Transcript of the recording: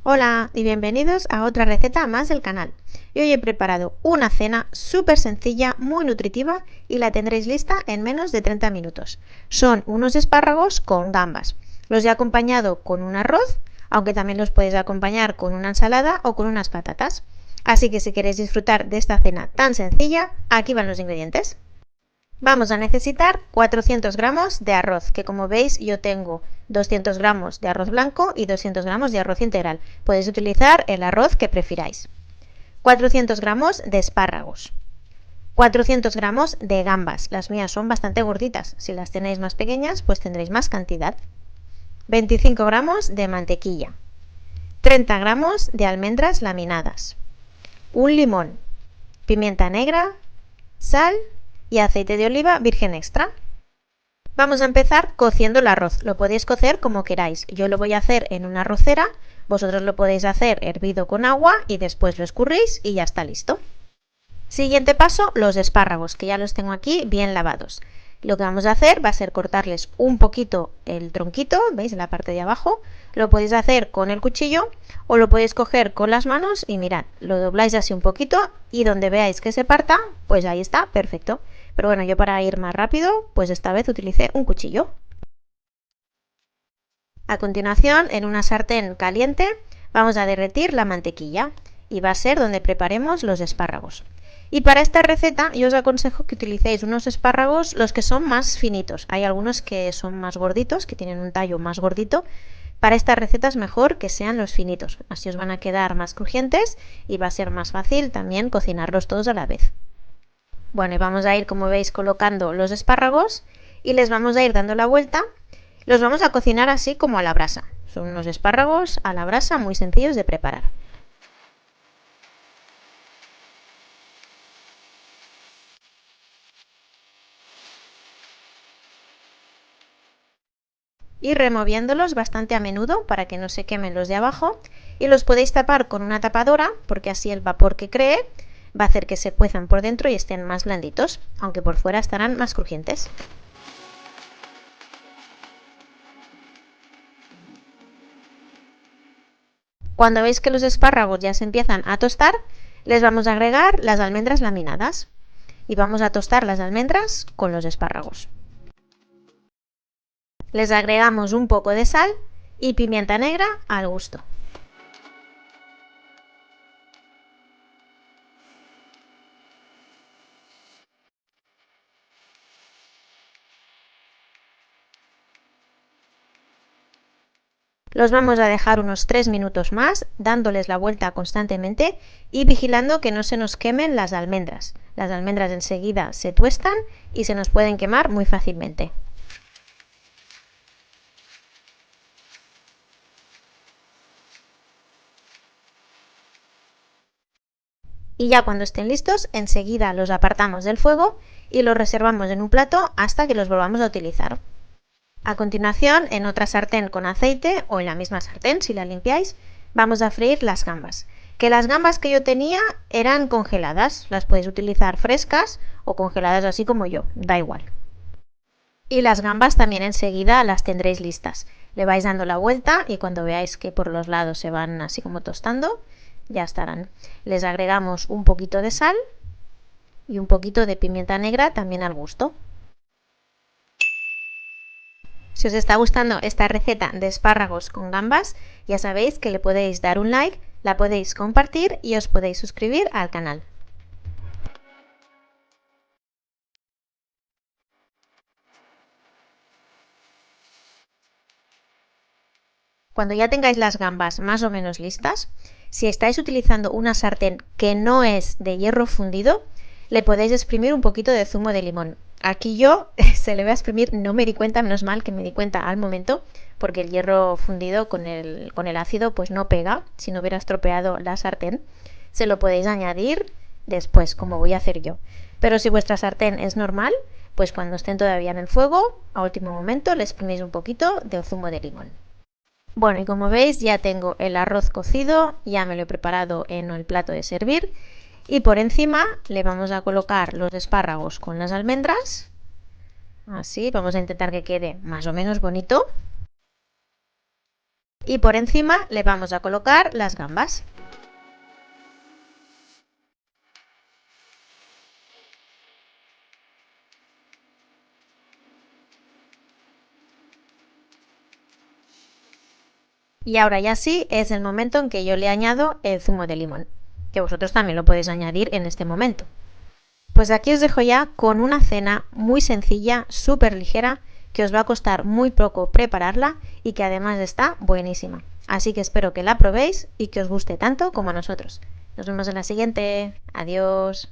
Hola y bienvenidos a otra receta más del canal. Y hoy he preparado una cena súper sencilla, muy nutritiva y la tendréis lista en menos de 30 minutos. Son unos espárragos con gambas. Los he acompañado con un arroz, aunque también los podéis acompañar con una ensalada o con unas patatas. Así que si queréis disfrutar de esta cena tan sencilla, aquí van los ingredientes. Vamos a necesitar 400 gramos de arroz, que como veis yo tengo 200 gramos de arroz blanco y 200 gramos de arroz integral. Podéis utilizar el arroz que prefiráis. 400 gramos de espárragos. 400 gramos de gambas. Las mías son bastante gorditas. Si las tenéis más pequeñas, pues tendréis más cantidad. 25 gramos de mantequilla. 30 gramos de almendras laminadas. Un limón. Pimienta negra. Sal y aceite de oliva virgen extra. Vamos a empezar cociendo el arroz. Lo podéis cocer como queráis. Yo lo voy a hacer en una arrocera. Vosotros lo podéis hacer hervido con agua y después lo escurrís y ya está listo. Siguiente paso, los espárragos, que ya los tengo aquí bien lavados. Lo que vamos a hacer va a ser cortarles un poquito el tronquito, ¿veis? En la parte de abajo. Lo podéis hacer con el cuchillo o lo podéis coger con las manos y mirad, lo dobláis así un poquito y donde veáis que se parta, pues ahí está, perfecto. Pero bueno, yo para ir más rápido, pues esta vez utilicé un cuchillo. A continuación, en una sartén caliente, vamos a derretir la mantequilla y va a ser donde preparemos los espárragos. Y para esta receta yo os aconsejo que utilicéis unos espárragos los que son más finitos. Hay algunos que son más gorditos, que tienen un tallo más gordito. Para esta receta es mejor que sean los finitos, así os van a quedar más crujientes y va a ser más fácil también cocinarlos todos a la vez. Bueno, y vamos a ir, como veis, colocando los espárragos y les vamos a ir dando la vuelta. Los vamos a cocinar así como a la brasa. Son unos espárragos a la brasa muy sencillos de preparar. Ir removiéndolos bastante a menudo para que no se quemen los de abajo y los podéis tapar con una tapadora porque así el vapor que cree va a hacer que se cuezan por dentro y estén más blanditos, aunque por fuera estarán más crujientes. Cuando veis que los espárragos ya se empiezan a tostar, les vamos a agregar las almendras laminadas y vamos a tostar las almendras con los espárragos. Les agregamos un poco de sal y pimienta negra al gusto. Los vamos a dejar unos 3 minutos más, dándoles la vuelta constantemente y vigilando que no se nos quemen las almendras. Las almendras enseguida se tuestan y se nos pueden quemar muy fácilmente. Y ya cuando estén listos, enseguida los apartamos del fuego y los reservamos en un plato hasta que los volvamos a utilizar. A continuación, en otra sartén con aceite o en la misma sartén si la limpiáis, vamos a freír las gambas. Que las gambas que yo tenía eran congeladas, las podéis utilizar frescas o congeladas así como yo, da igual. Y las gambas también enseguida las tendréis listas. Le vais dando la vuelta y cuando veáis que por los lados se van así como tostando, ya estarán. Les agregamos un poquito de sal y un poquito de pimienta negra también al gusto. Si os está gustando esta receta de espárragos con gambas, ya sabéis que le podéis dar un like, la podéis compartir y os podéis suscribir al canal. Cuando ya tengáis las gambas más o menos listas, si estáis utilizando una sartén que no es de hierro fundido, le podéis exprimir un poquito de zumo de limón. Aquí yo se le voy a exprimir, no me di cuenta, menos mal que me di cuenta al momento, porque el hierro fundido con el ácido pues no pega, si no hubiera estropeado la sartén. Se lo podéis añadir después, como voy a hacer yo. Pero si vuestra sartén es normal, pues cuando estén todavía en el fuego, a último momento le exprimís un poquito de zumo de limón. Bueno, y como veis ya tengo el arroz cocido, ya me lo he preparado en el plato de servir y por encima le vamos a colocar los espárragos con las almendras. Así, vamos a intentar que quede más o menos bonito. Y por encima le vamos a colocar las gambas. Y ahora ya sí es el momento en que yo le añado el zumo de limón, que vosotros también lo podéis añadir en este momento. Pues aquí os dejo ya con una cena muy sencilla, súper ligera, que os va a costar muy poco prepararla y que además está buenísima. Así que espero que la probéis y que os guste tanto como a nosotros. Nos vemos en la siguiente. Adiós.